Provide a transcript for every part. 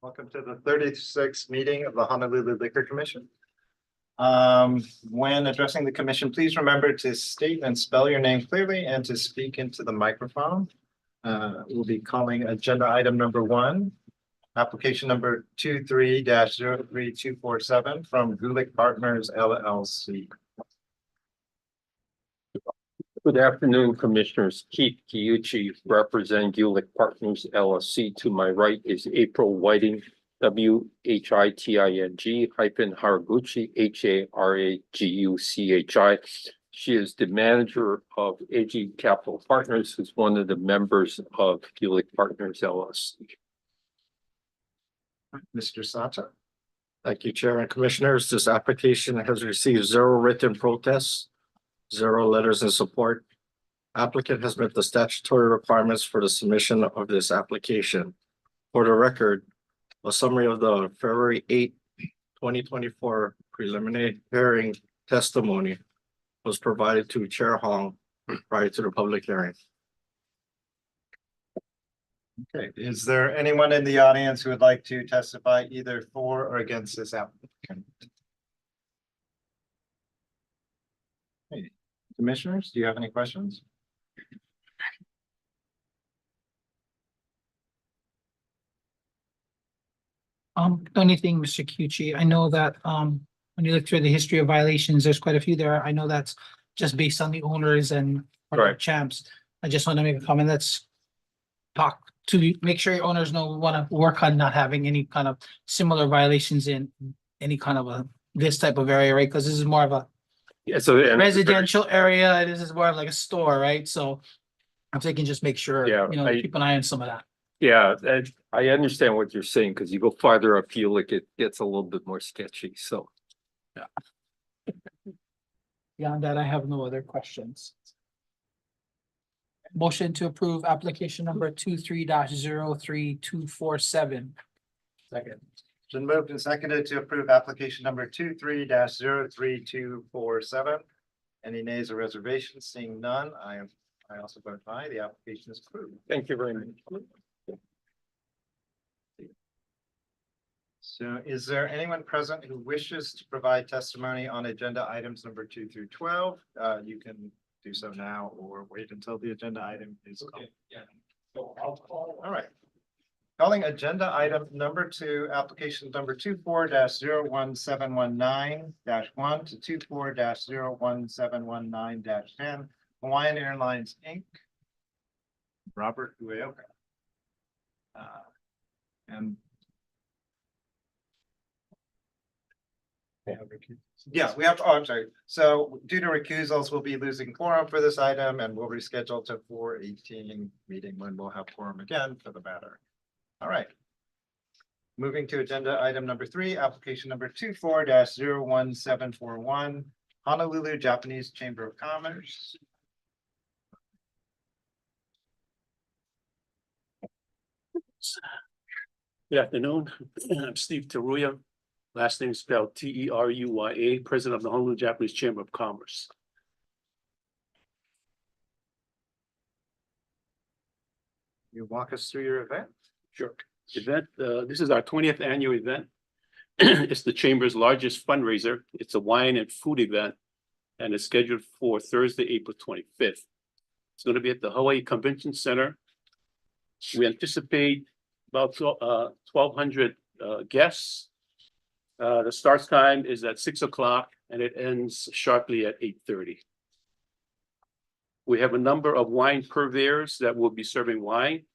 Welcome to the 36th meeting of the Honolulu Liquor Commission. When addressing the commission, please remember to state and spell your name clearly and to speak into the microphone. We'll be calling agenda item number 1, application number 23-03247 from LIQ Partners LLC. Good afternoon, Commissioners. Keith Kiyuchi, representing LIQ Partners LLC. To my right is April Whiting, WHITING Haraguchi, HARAGUCHI. She is the manager of AG Capital Partners, who's one of the members of LIQ Partners LLC. Mr. Sata. Thank you, Chair and Commissioners. This application has received 0 written protests, 0 letters in support. Applicant has met the statutory requirements for the submission of this application. For the record, a summary of the February 8, 2024 preliminary hearing testimony was provided to Chair Hong prior to the public hearing. Okay, is there anyone in the audience who would like to testify either for or against this applicant? Hey, commissioners, do you have any questions? The only thing, Mr. Kiyuchi, I know that when you look through the history of violations, there's quite a few there. I know that's just based on the owners and Right. champs. I just want to make a comment. Let's talk to make sure your owners want to work on not having any kind of similar violations in any kind of this type of area, right? Because this is more of a Yeah, so residential area. This is more of like a store, right? So I'm thinking just make sure, Yeah, keep an eye on some of that. yeah, I understand what you're saying, because you go farther up, you look, it gets a little bit more sketchy. So Beyond that, I have no other questions. Motion to approve application number 23-03247. Second. It's been moved and seconded to approve application number 23-03247. Any nays or reservations? Seeing none, I also vote aye. The application is approved. thank you very much. So is there anyone present who wishes to provide testimony on agenda items number 2 through 12? You can do so now or wait until the agenda item is called. Yeah. So I'll call. All right. Calling agenda item number 2, application number 24-01719-1 to 24-01719-10, Hawaiian Airlines, Inc. Robert Ueoka. And yeah, we have, I'm sorry. So due to recusals, we'll be losing quorum for this item and we'll reschedule to 4/18 meeting when we'll have quorum again for the matter. All right. Moving to agenda item number 3, application number 24-01741, Honolulu Japanese Chamber of Commerce. Good afternoon. I'm Steve Teruya. Last name spelled Teruya, President of the Honolulu Japanese Chamber of Commerce. You walk us through your event? Sure. This is our 20th annual event. It's the Chamber's largest fundraiser. It's a wine and food event, and it's scheduled for Thursday, April 25th. It's going to be at the Hawaii Convention Center. We anticipate about 1,200 guests. The start time is at 6 o'clock and it ends sharply at 8:30. We have a number of wine purveyors that will be serving wine,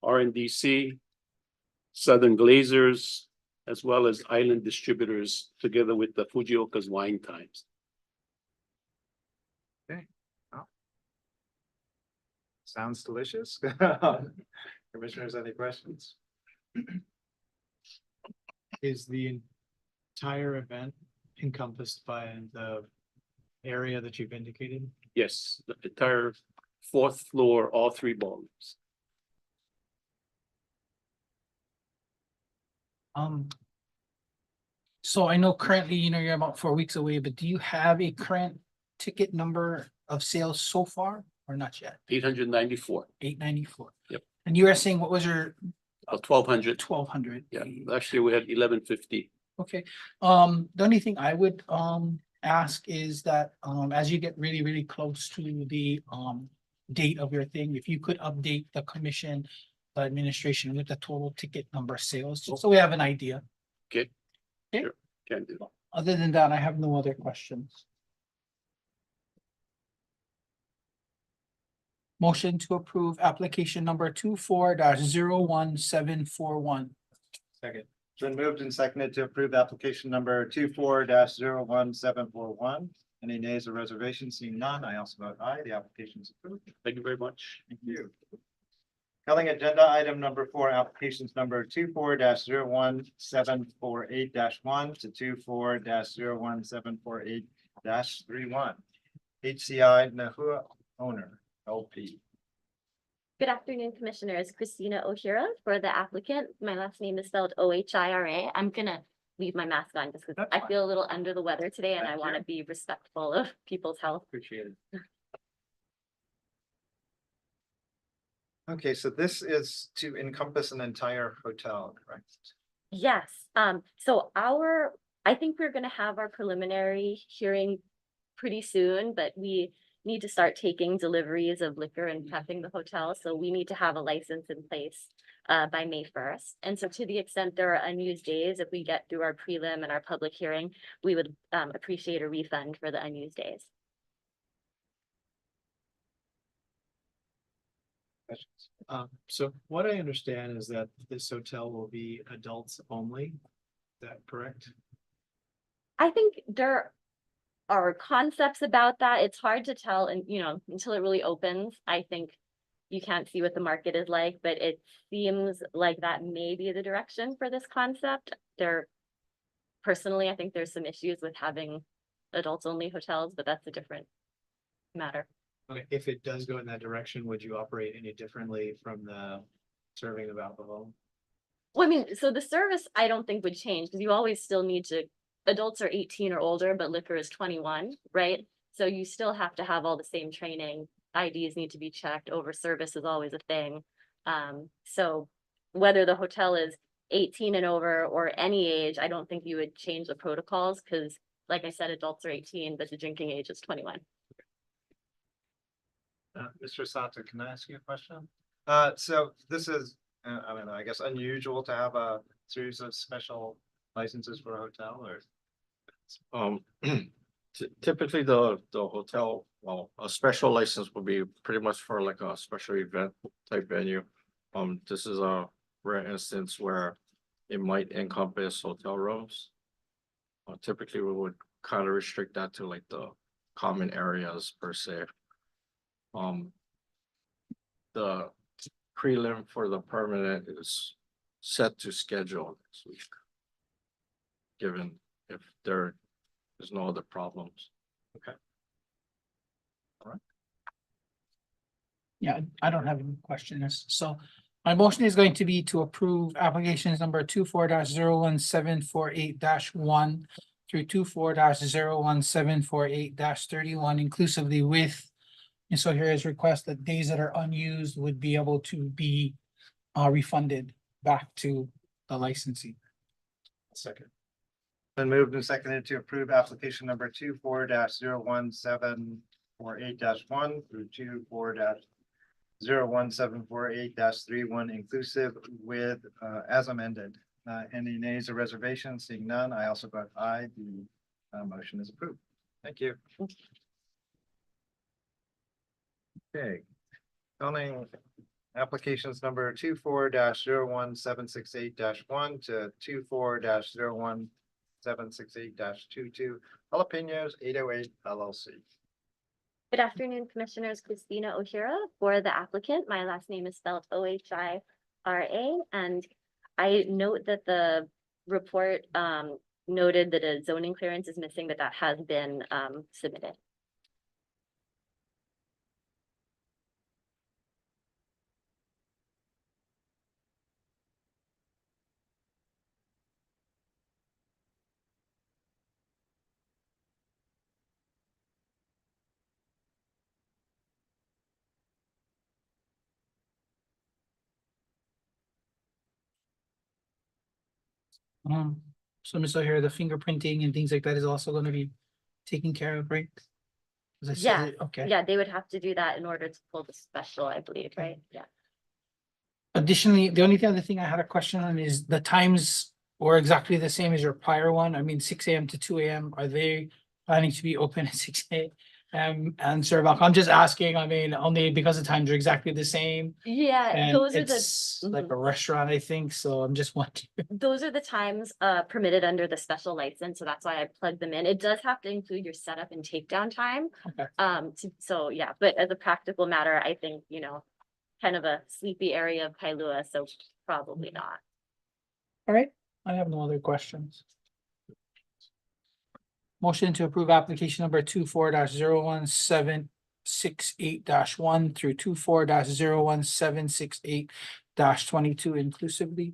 RNDC, Southern Glazers, as well as island distributors, together with the Fujioka's Wine Times. Okay. Well, sounds delicious. Commissioners, any questions? Is the entire event encompassed by the area that you've indicated? Yes, the entire 4th floor, all 3 ballrooms. So I know currently, you're about 4 weeks away, but do you have a current ticket number of sales so far or not yet? 894. 894. Yep. And you were saying, what was your 1,200. 1,200. Yeah, last year we had 1,150. Okay, the only thing I would ask is that as you get really, really close to the date of your thing, if you could update the commission administration with the total ticket number sales, just so we have an idea. Okay. Okay. Sure, can do. Other than that, I have no other questions. Motion to approve application number 24-01741. Second. It's been moved and seconded to approve application number 24-01741. Any nays or reservations? Seeing none, I also vote aye. The application is approved. Thank you very much. Thank you. Calling agenda item number 4, applications number 24-01748-1 to 24-01748-31. HCI Nahua owner LP. Good afternoon, Commissioners. Christina Ohira for the applicant. My last name is spelled Ohira. I'm gonna leave my mask on just because That's I fine. feel a little under the weather today and I Thank want to you. be respectful of people's health. Appreciate it. Okay, so this is to encompass an entire hotel, correct? Yes, so I think we're gonna have our preliminary hearing pretty soon, but we need to start taking deliveries of liquor and prepping the hotel, so we need to have a license in place by May 1st. And so to the extent there are unused days, if we get through our prelim and our public hearing, we would appreciate a refund for the unused days. Questions? So what I understand is that this hotel will be adults only. Is that correct? I think there are concepts about that. It's hard to tell and, until it really opens, I think you can't see what the market is like, but it seems like that may be the direction for this concept. Personally, I think there's some issues with having adults only hotels, but that's a different matter. Okay, if it does go in that direction, would you operate any differently from the serving of alcohol? Well, I mean, so the service I don't think would change because you always still need to, adults are 18 or older, but liquor is 21, right? So you still have to have all the same training. IDs need to be checked. Over service is always a thing. So whether the hotel is 18 and over or any age, I don't think you would change the protocols because like I said, adults are 18, but the drinking age is 21. Mr. Sato, can I ask you a question? So this is, I don't know, I guess unusual to have a series of special licenses for a hotel or? Typically the hotel, well, a special license would be pretty much for like a special event type venue. This is a rare instance where it might encompass hotel rooms. Typically, we would kind of restrict that to like the common areas per se. The prelim for the permanent is set to schedule next week. Given if there's no other problems. Yeah, I don't have any questions. So my motion is going to be to approve applications number 24-01748-1 through 24-01748-31 inclusively with. And so here is request that days that are unused would be able to be refunded back to the licensee. Second. Been moved and seconded to approve application number 24-01748-1 through 24-01748-31 inclusive with as amended. Any nays or reservations? Seeing none, I also vote aye. The motion is approved. Thank you. Okay. Calling applications number 24-01768-1 to 24-01768-22 Jalapenos 808 LLC. Good afternoon, Commissioners. Christina Ohira for the applicant. My last name is spelled Ohira, and I note that the report noted that a zoning clearance is missing, but that has been submitted. So Mr. here, the fingerprinting and things like that is also gonna be taken care of, right? As I Yeah, said, okay. Yeah, they would have to do that in order to pull the special, I believe, right? Yeah. Additionally, the only other thing I had a question on is the times were exactly the same as your prior one. I mean, 6 a.m. to 2 a.m. Are they planning to be open at 6 a.m. and serve alcohol? I'm just asking, I mean, only because the times are exactly the same. Yeah, And those are the, it's like Mhm. a restaurant, I think, so I'm just wondering. those are the times permitted under the special license, so that's why I plugged them in. It does have to include your setup and takedown time. Okay. So yeah, but as a practical matter, I think, kind of a sleepy area of Kailua, so probably not. All right, I have no other questions. Motion to approve application number 24-01768-1 through 24-01768-22 inclusively.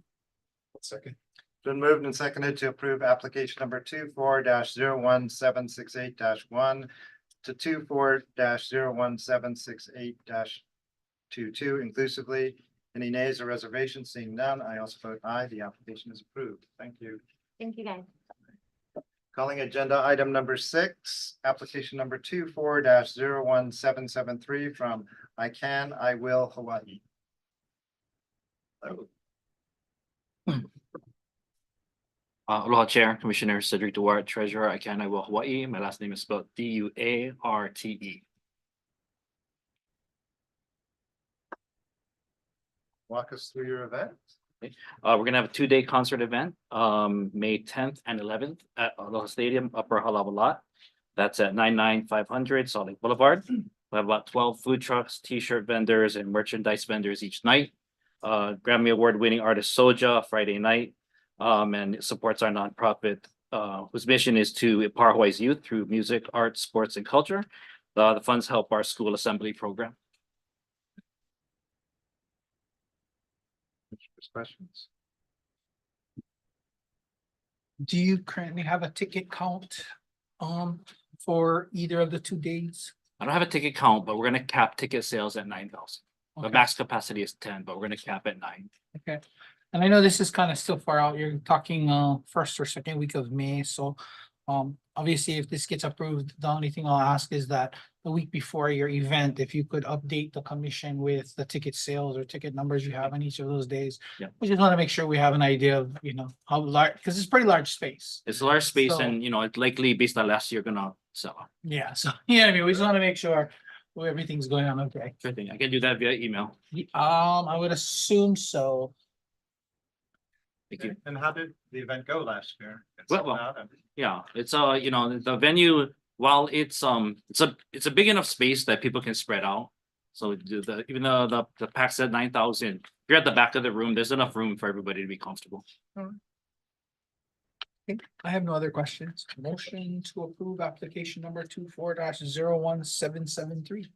Second. Been moved and seconded to approve application number 24-01768-1 to 24-01768-22 inclusively. Any nays or reservations? Seeing none, I also vote aye. The application is approved. Thank you. Thank you, guys. Calling agenda item number 6, application number 24-01773 from I Can, I Will Hawaii. Hello. Aloha Chair, Commissioner Cedric Duarte, Treasurer, I Can, I Will Hawaii. My last name is spelled Duarte. Walk us through your event. We're gonna have a 2-day concert event, May 10th and 11th at Aloha Stadium, Upper Halawa Lot. That's at 99500 Salt Lake Boulevard. We have about 12 food trucks, t-shirt vendors, and merchandise vendors each night. Grammy Award-winning artist Soja Friday night. And it supports our nonprofit, whose mission is to empower Hawaii's youth through music, arts, sports, and culture. The funds help our school assembly program. Questions? Do you currently have a ticket count for either of the 2 days? I don't have a ticket count, but we're gonna cap ticket sales at 9,000. The Okay. max capacity is 10, but we're gonna cap at 9. Okay, and I know this is kind of still far out. You're talking first or second week of May, so obviously if this gets approved, the only thing I'll ask is that the week before your event, if you could update the commission with the ticket sales or ticket numbers you have on each of those days. Yeah. We just want to make sure we have an idea of, how large, because it's pretty large space. It's a large space So- and, it's likely based on last year gonna sell out. Yeah, so, I mean, we just want to make sure everything's going on okay. Sure thing. I can do that via email. I would assume so. Thank you. And how did the event go last year? It Well, sold out and- Yeah, it's the venue, while it's a big enough space that people can spread out. So even though the pack's at 9,000, if you're at the back of the room, there's enough room for everybody to be comfortable. I have no other questions. Motion to approve application number 24-01773.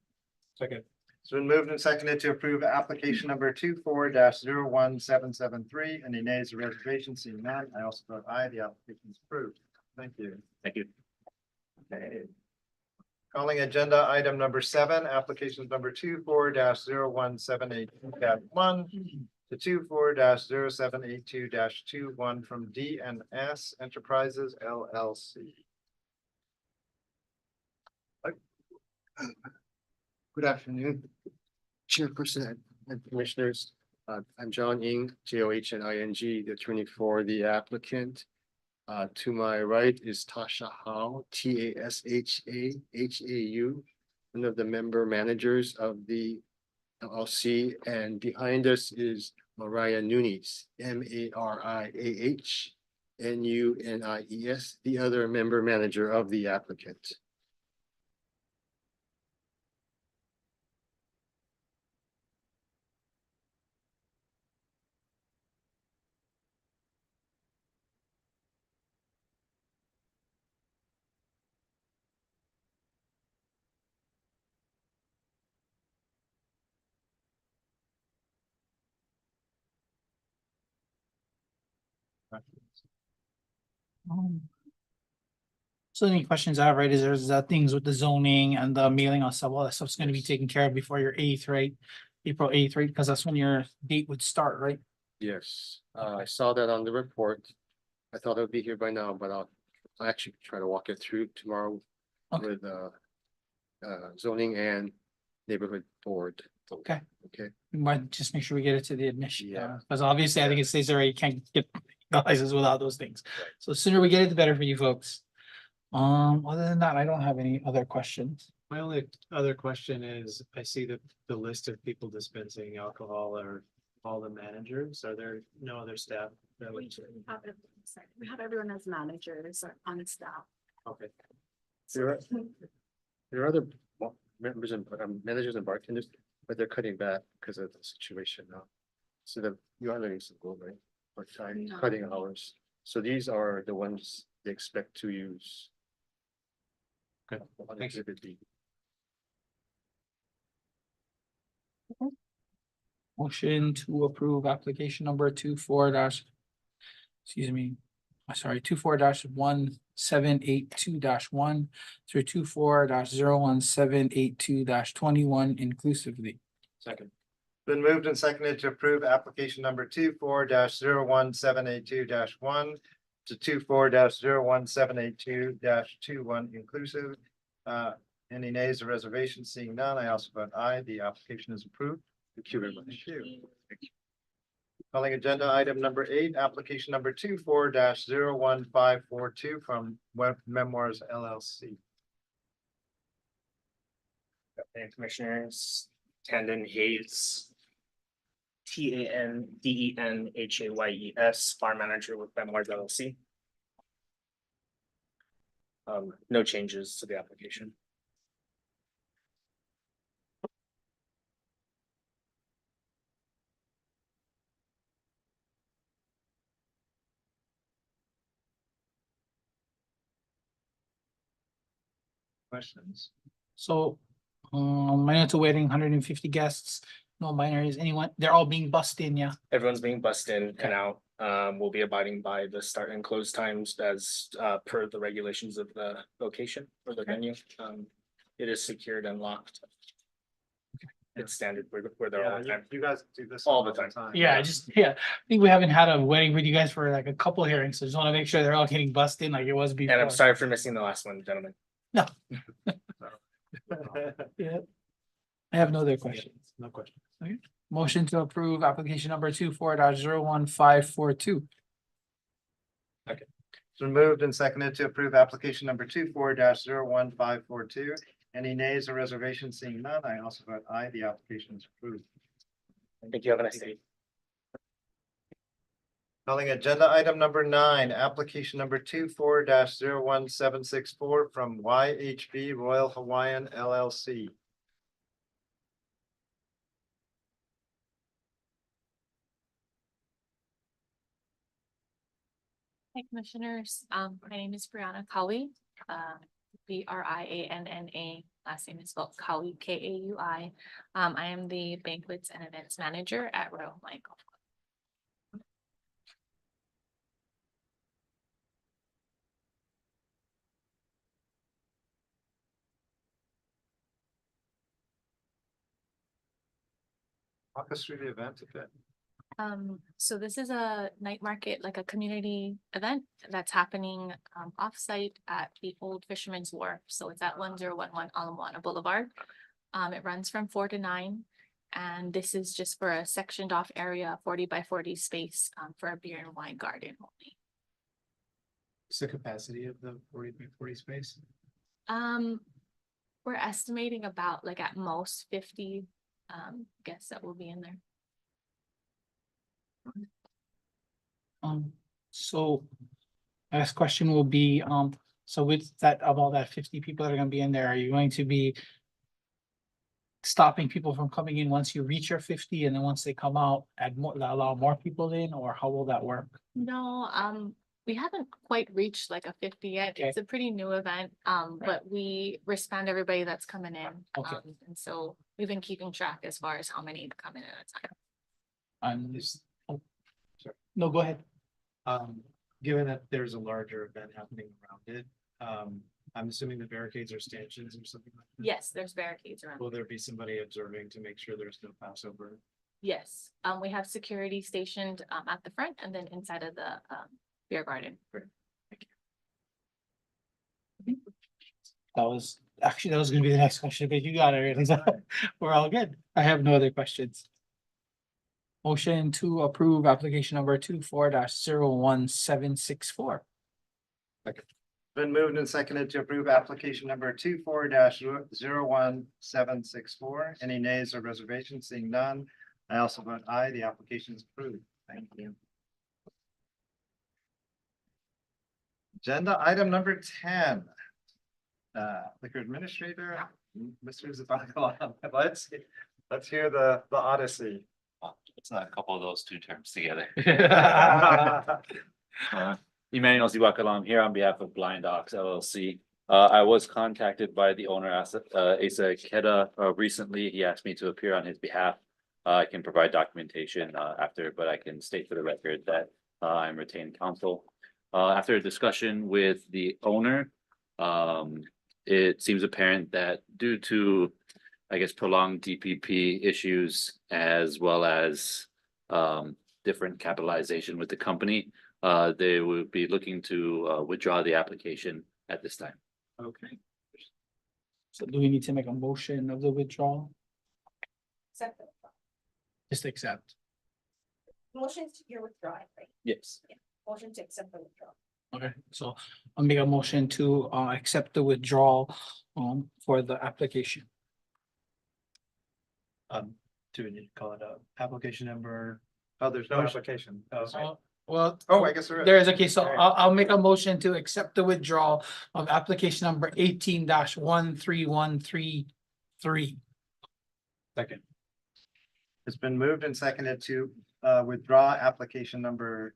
Second. It's been moved and seconded to approve application number 24-01773. Any nays or reservations? Seeing none, I also vote aye. The application is approved. Thank you. Thank you. Okay. Calling agenda item number 7, applications number 24-01782-1 to 24-0782-21 from DNS Enterprises LLC. Good afternoon, Chairperson and Commissioners. I'm John Ng, JOHNING, the attorney for the applicant. To my right is Tasha Hao, TASHAHAU, one of the member managers of the LLC, and behind us is Mariah Nunes, MARIAHNUNIES, the other member manager of the applicant. So any questions I have, right, is there's things with the zoning and the mailing and stuff, all that stuff's gonna be taken care of before your 8th, right? April 8th, right? Because that's when your date would start, right? Yes, I saw that on the report. I thought I would be here by now, but I'll actually try to walk it through tomorrow Okay. with zoning and neighborhood board. Okay. Okay, We might just make sure we get it to the admission. Yeah. Because obviously I think it states already, you can't get the license without those things. So the sooner we get it, the better for you folks. Other than that, I don't have any other questions. My only other question is, I see that the list of people dispensing alcohol are all the managers. Are there no other staff? that would- We have everyone as managers or on staff. Okay. there are other members and managers and bartenders, but they're cutting back because of the situation now. So you are letting some go, right? Or No. cutting hours. So these are the ones they expect to use. Okay, On thank you. exhibit B. Motion to approve application number 24-1782-1 through 24-01782-21 inclusively. Second. Been moved and seconded to approve application number 24-01782-1 to 24-01782-21 inclusive. Any nays or reservations? Seeing none, I also vote aye. The application is approved. Thank you very much. Thank you. Calling agenda item number 8, application number 24-01542 from Web Memoirs LLC. And Commissioners, Tandon Hayes. TANDENHAYES, Farm Manager with Memoirs LLC. No changes to the application. Questions? So, minor to wedding, 150 guests, no minors, anyone, they're all being bussed in, yeah? Everyone's being bussed in and out. We'll be abiding by the start and close times as per the regulations of the location or the venue. It is secured and locked. It's standard where they're all the time. You guys do this All the time. Yeah, I think we haven't had a wedding with you guys for like a couple hearings, so just want to make sure they're all getting bussed in like it was before. And I'm sorry for missing the last one, gentlemen. Yeah, I have no other questions. No question. Motion to approve application number 24-01542. It's been moved and seconded to approve application number 24-01542. Any nays or reservations? Seeing none, I also vote aye. The application is approved. Thank you. Have a nice day. Calling agenda item number 9, application number 24-01764 from YHB Royal Hawaiian LLC. Hi, Commissioners. My name is Brianna Kaui. Brianna, last name is spelled Kaui, Kaui. I am the Banquets and Events Manager at Royal Hawaiian Golf Club. Walk us through the event a bit. So this is a night market, like a community event that's happening offsite at the Old Fisherman's Wharf. So it's at 1011 Ala Moana Boulevard. It runs from 4 to 9. And this is just for a sectioned off area, 40 by 40 space for a beer and wine garden only. What's the capacity of the 40 by 40 space? We're estimating about like at most 50 guests that will be in there. So next question will be, so with that, of all that 50 people that are gonna be in there, are you going to be stopping people from coming in once you reach your 50 and then once they come out, allow more people in, or how will that work? No, we haven't quite reached like a 50 yet. Okay. It's a pretty new event, but we respond to everybody that's coming in. Okay. And so we've been keeping track as far as how many come in at a time. No, go ahead. Given that there's a larger event happening around it, I'm assuming the barricades are stanchions or something like that. Yes, there's barricades around. Will there be somebody observing to make sure there's no Passover? Yes, we have security stationed at the front and then inside of the Beer garden. That was gonna be the next question, but you got it, really. So we're all good. I have no other questions. Motion to approve application number 24-01764. Been moved and seconded to approve application number 24-01764. Any nays or reservations? Seeing none, I also vote aye. The application is approved. Thank you. Agenda item number 10. Liquor Administrator, Mr. Zabakalam, let's hear the odyssey. It's not a couple of those two terms together. Uh, Emmanuel Ziwakalam here on behalf of Blind Ox LLC. I was contacted by the owner, Asa Keda, recently. He asked me to appear on his behalf. I can provide documentation after, but I can state for the record that I'm retained counsel. After a discussion with the owner, it seems apparent that due to, I guess, prolonged DPP issues as well as different capitalization with the company, they would be looking to withdraw the application at this time. Okay, So do we need to make a motion of the withdrawal? Just accept. Motion to your withdrawing, right? Yes. Motion to accept the withdrawal. Okay, so I'll make a motion to accept the withdrawal for the application. Do we need to call it a application number? oh, there's no application. Well, Oh, I guess there is. there is a case, so Alright. I'll make a motion to accept the withdrawal of application number 18-13133. Second. It's been moved and seconded to withdraw application number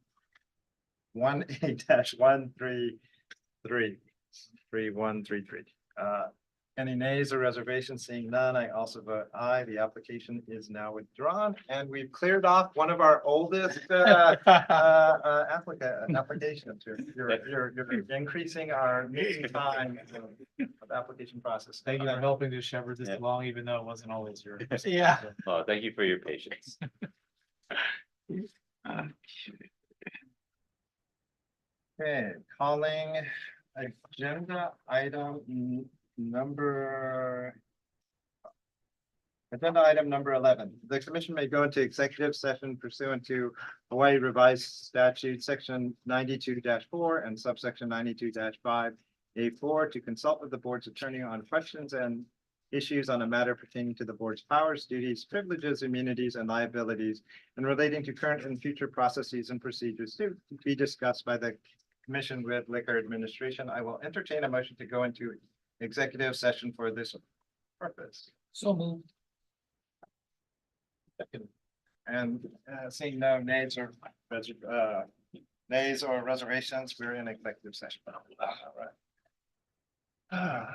1A-1333133. Any nays or reservations? Seeing none, I also vote aye. The application is now withdrawn, and we've cleared off one of our oldest applications. You're increasing our meeting time of application process. Thank you for helping to shepherd this along, even though it wasn't always your. Yeah. Thank you for your patience. Okay, calling agenda item number. Agenda item number 11. The commission may go into executive session pursuant to Hawaii Revised Statute, section 92-4 and subsection 92-5A4 to consult with the board's attorney on questions and issues on a matter pertaining to the board's powers, duties, privileges, immunities, and liabilities, and relating to current and future processes and procedures to be discussed by the commission with liquor administration. I will entertain a motion to go into executive session for this purpose. So moved. And seeing no nays or reservations, we're in executive session. All right.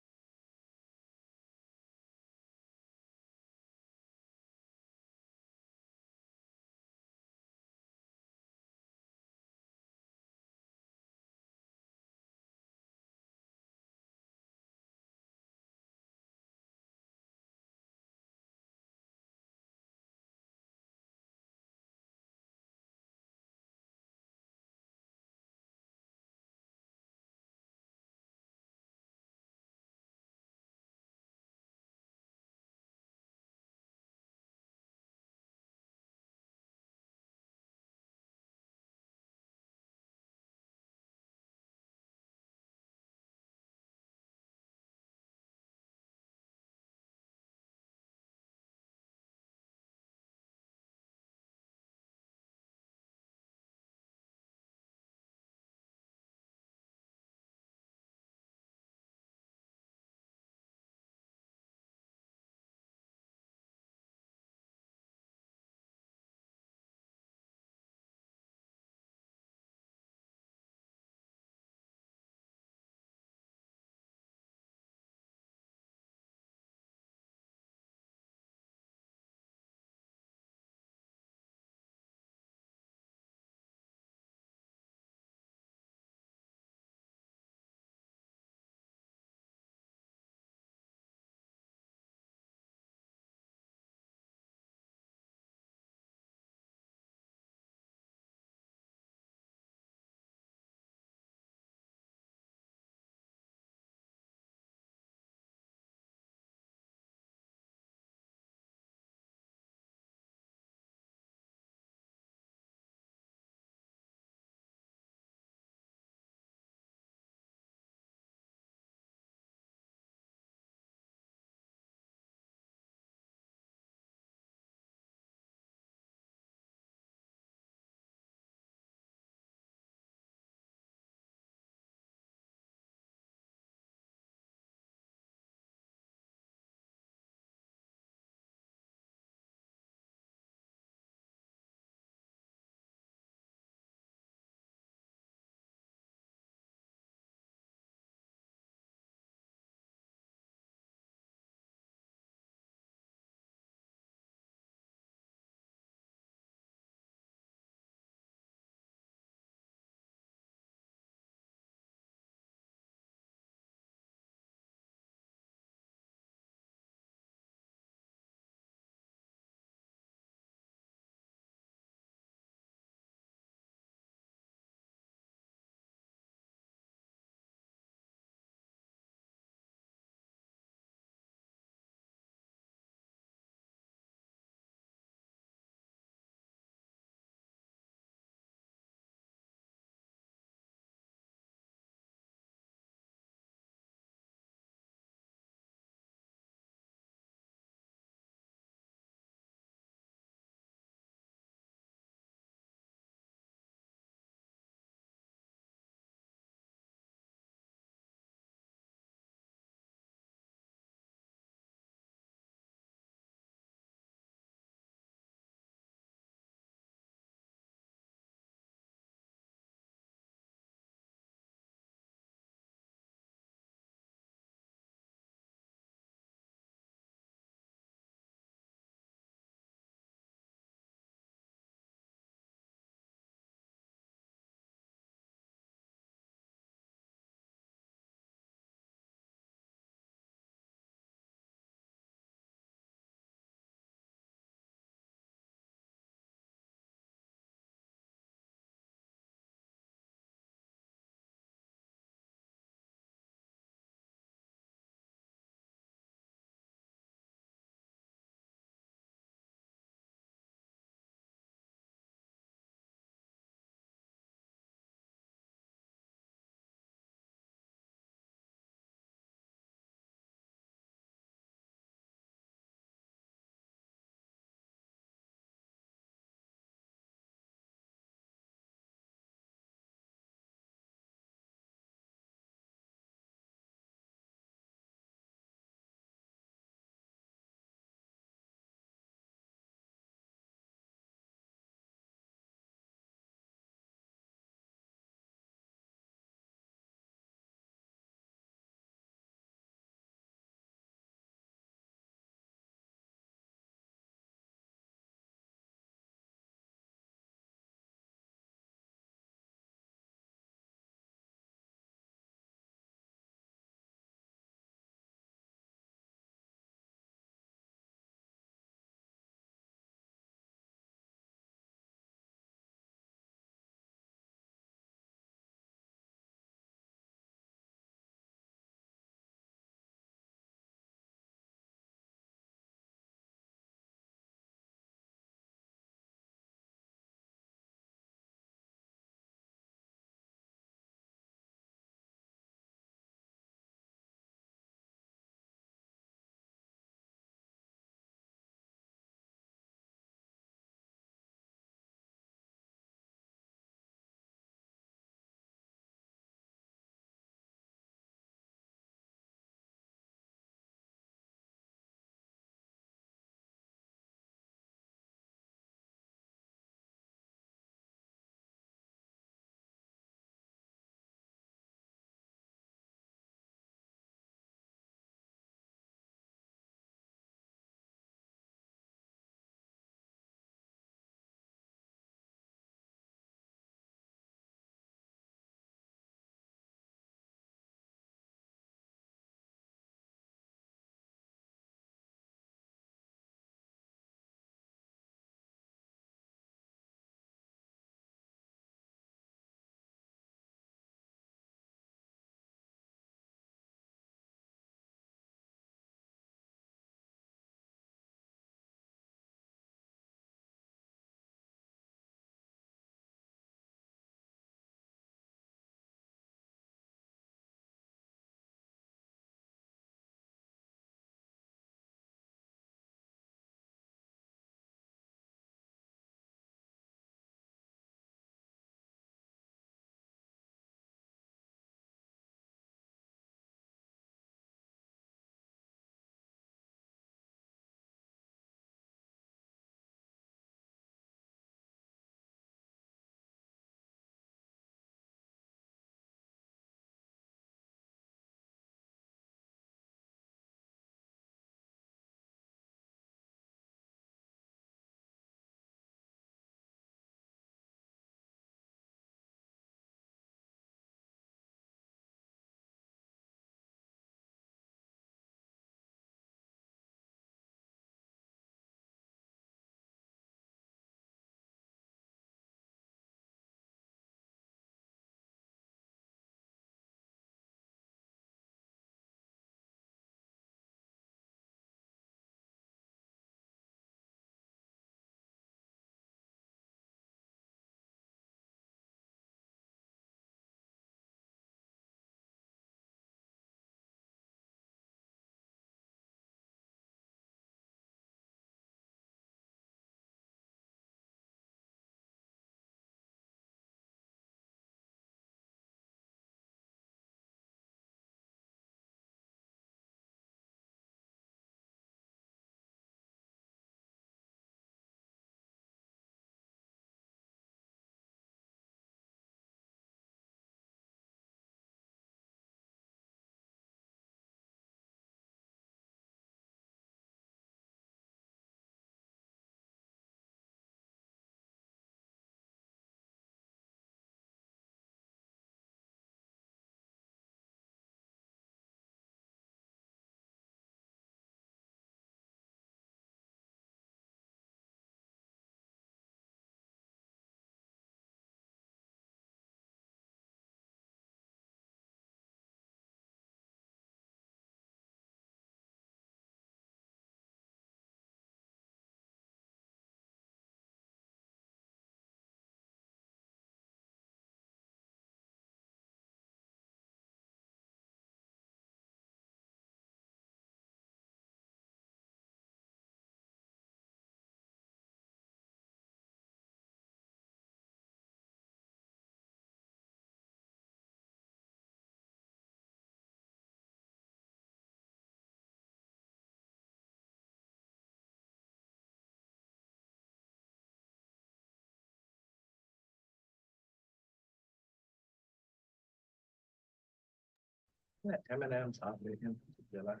M&M's operating together.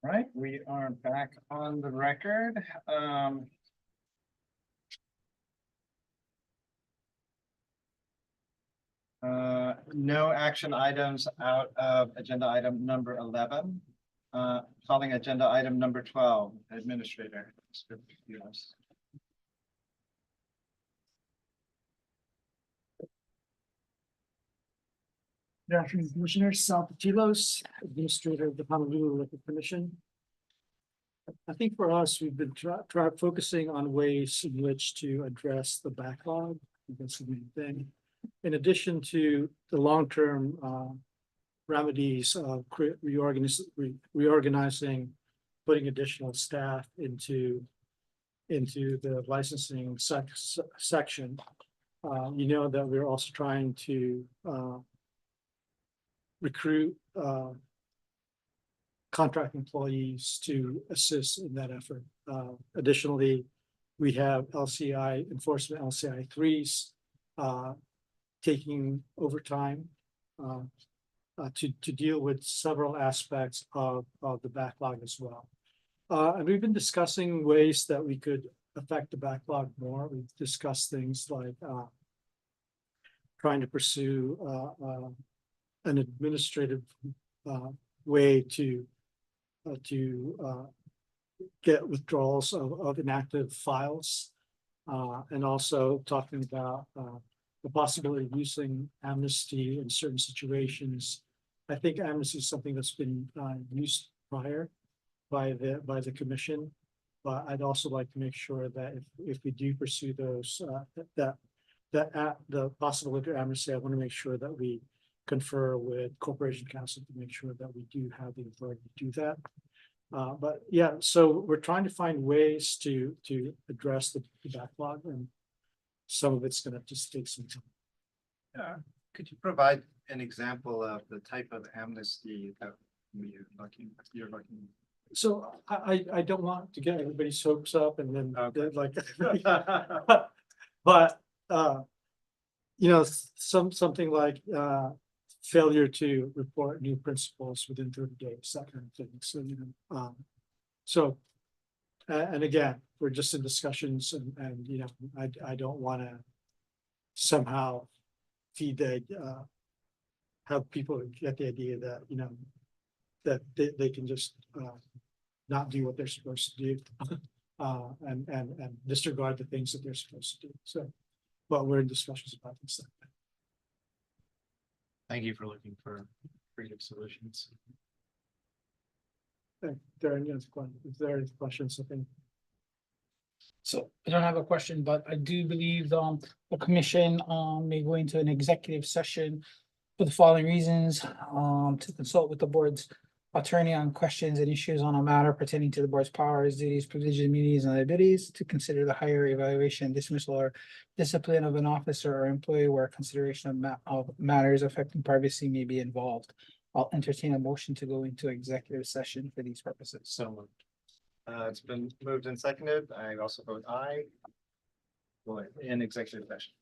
Right, we are back on the record. No action items out of agenda item number 11. Calling agenda item number 12, administrator. Yes. Good afternoon, Commissioners. Sal Patilos, Administrator of the Honolulu Liquor Commission. I think for us, we've been focusing on ways in which to address the backlog. That's the main thing. In addition to the long-term remedies of reorganizing, putting additional staff into the licensing section. You know that we're also trying to recruit contract employees to assist in that effort. Additionally, we have LCI enforcement, LCI threes taking overtime to deal with several aspects of the backlog as well. And we've been discussing ways that we could affect the backlog more. We've discussed things like trying to pursue an administrative way to get withdrawals of inactive files, and also talking about the possibility of using amnesty in certain situations. I think amnesty is something that's been used prior by the commission, but I'd also like to make sure that if we do pursue those, the possibility of amnesty, I want to make sure that we confer with Corporation Counsel to make sure that we do have the authority to do that. But yeah, so we're trying to find ways to address the backlog, and some of it's going to just take some time. Could you provide an example of the type of amnesty that you're looking? So I don't want to get everybody's hopes up and then like, but you know, something like failure to report new principles within 30 days, that kind of thing. So, you know, and again, we're just in discussions, and you know, I don't want to somehow feed the have people get the idea that, you know, that they can just not do what they're supposed to do and disregard the things that they're supposed to do. So, but we're in discussions about this. Thank you for looking for creative solutions. If there are any questions, I think. So I don't have a question, but I do believe the commission may go into an executive session for the following reasons, to consult with the board's attorney on questions and issues on a matter pertaining to the board's powers, duties, provisions, immunities, and liabilities, to consider the hire, evaluation, dismissal, or discipline of an officer or employee where consideration of matters affecting privacy may be involved. I'll entertain a motion to go into executive session for these purposes. So moved. It's been moved and seconded. I also vote aye. In executive session.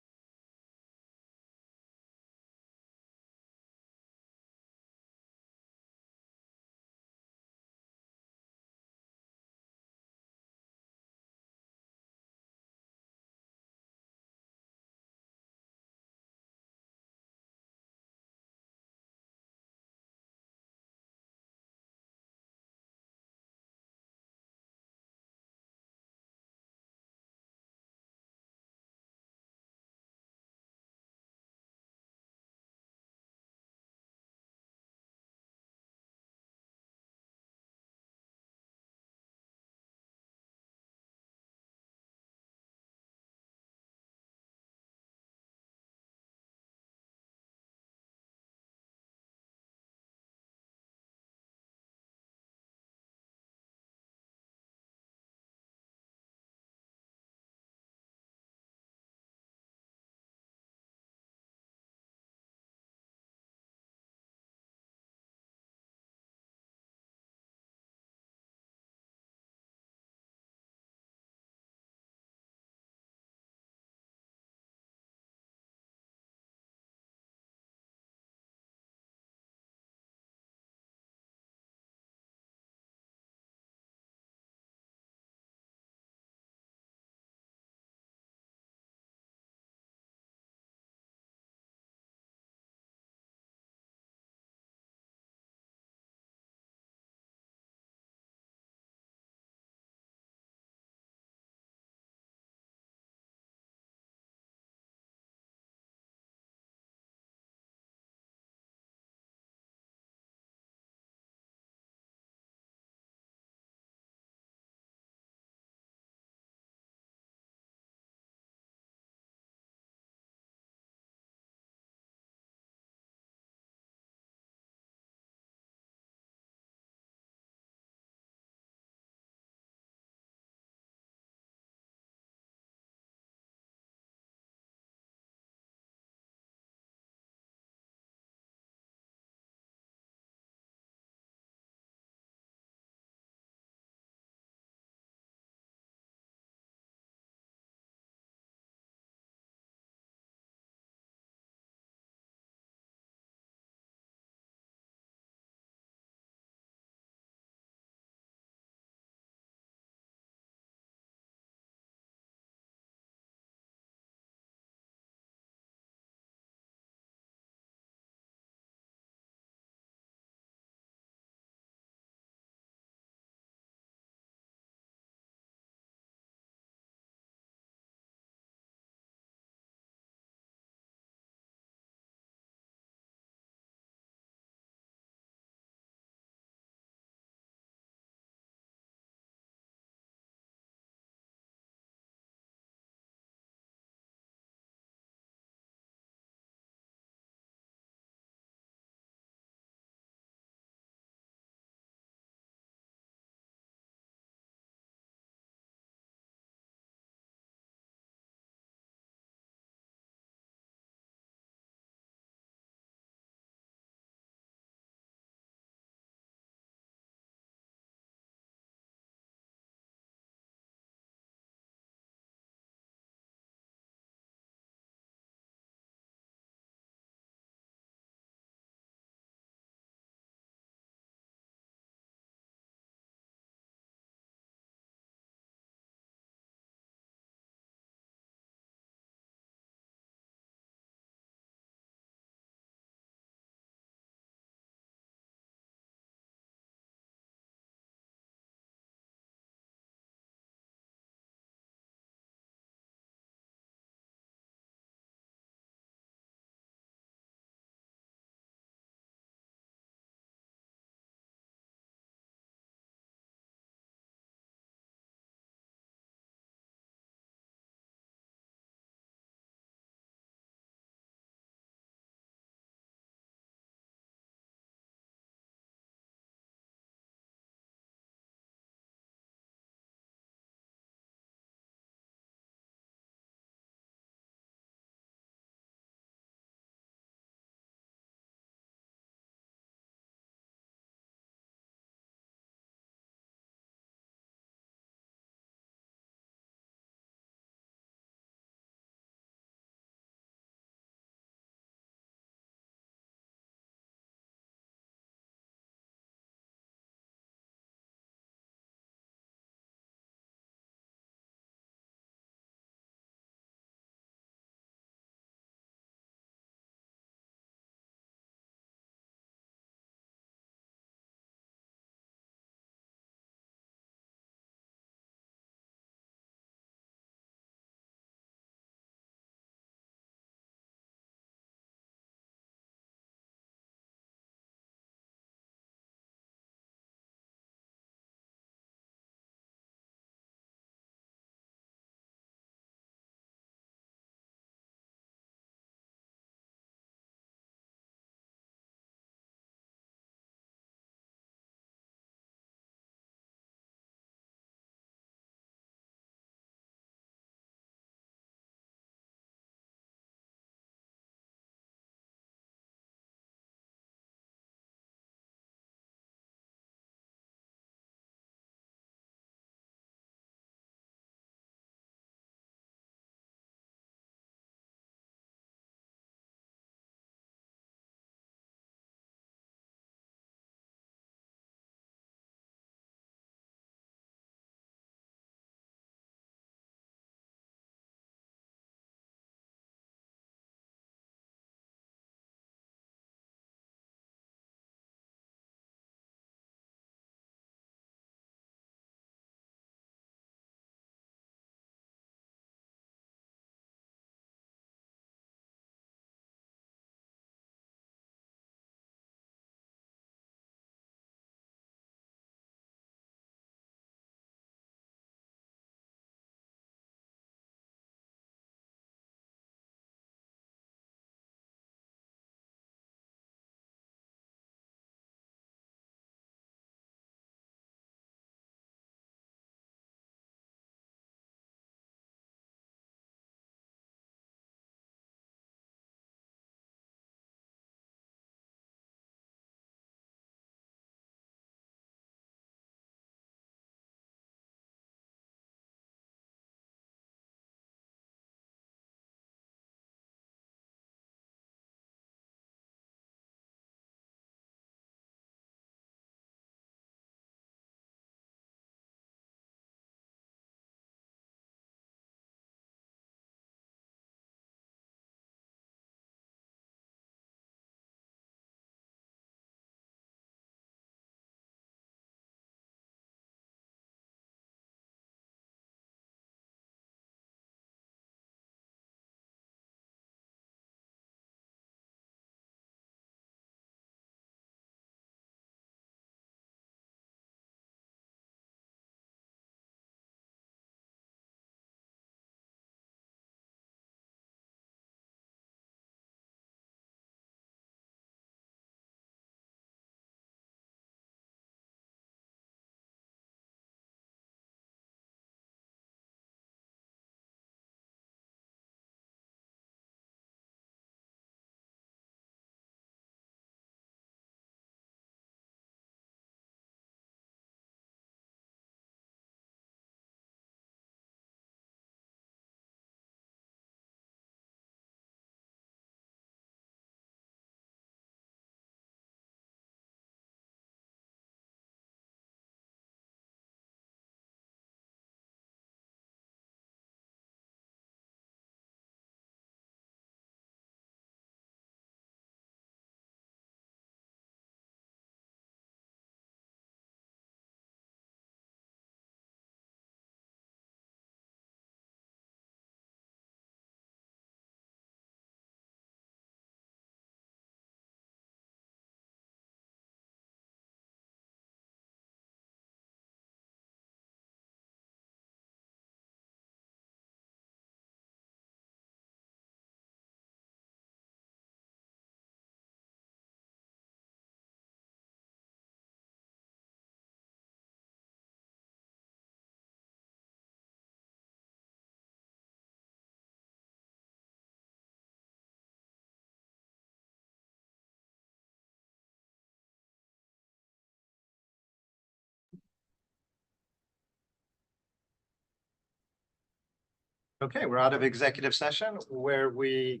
Okay, we're out of executive session where we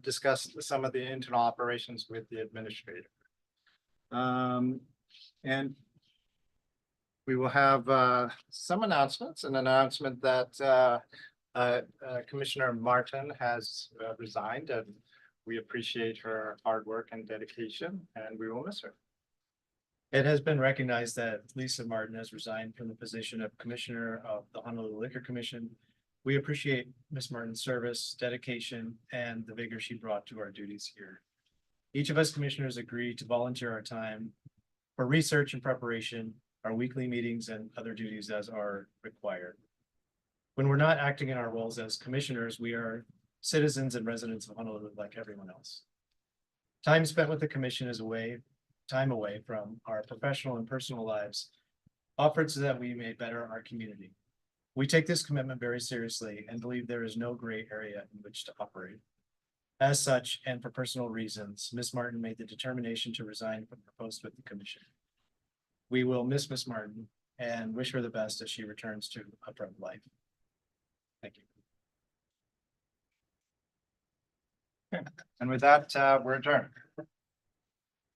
discussed some of the internal operations with the administrator. And we will have some announcements, an announcement that Commissioner Martin has resigned, and we appreciate her hard work and dedication, and we will miss her. It has been recognized that Lisa Martin has resigned from the position of Commissioner of the Honolulu Liquor Commission. We appreciate Ms. Martin's service, dedication, and the vigor she brought to our duties here. Each of us commissioners agreed to volunteer our time for research and preparation, our weekly meetings, and other duties as are required. When we're not acting in our roles as commissioners, we are citizens and residents of Honolulu like everyone else. Time spent with the commission is time away from our professional and personal lives, offered so that we may better our community. We take this commitment very seriously and believe there is no gray area in which to operate. As such, and for personal reasons, Ms. Martin made the determination to resign from her post with the commission. We will miss Ms. Martin and wish her the best as she returns to upright life. Thank you. And with that, we're adjourned.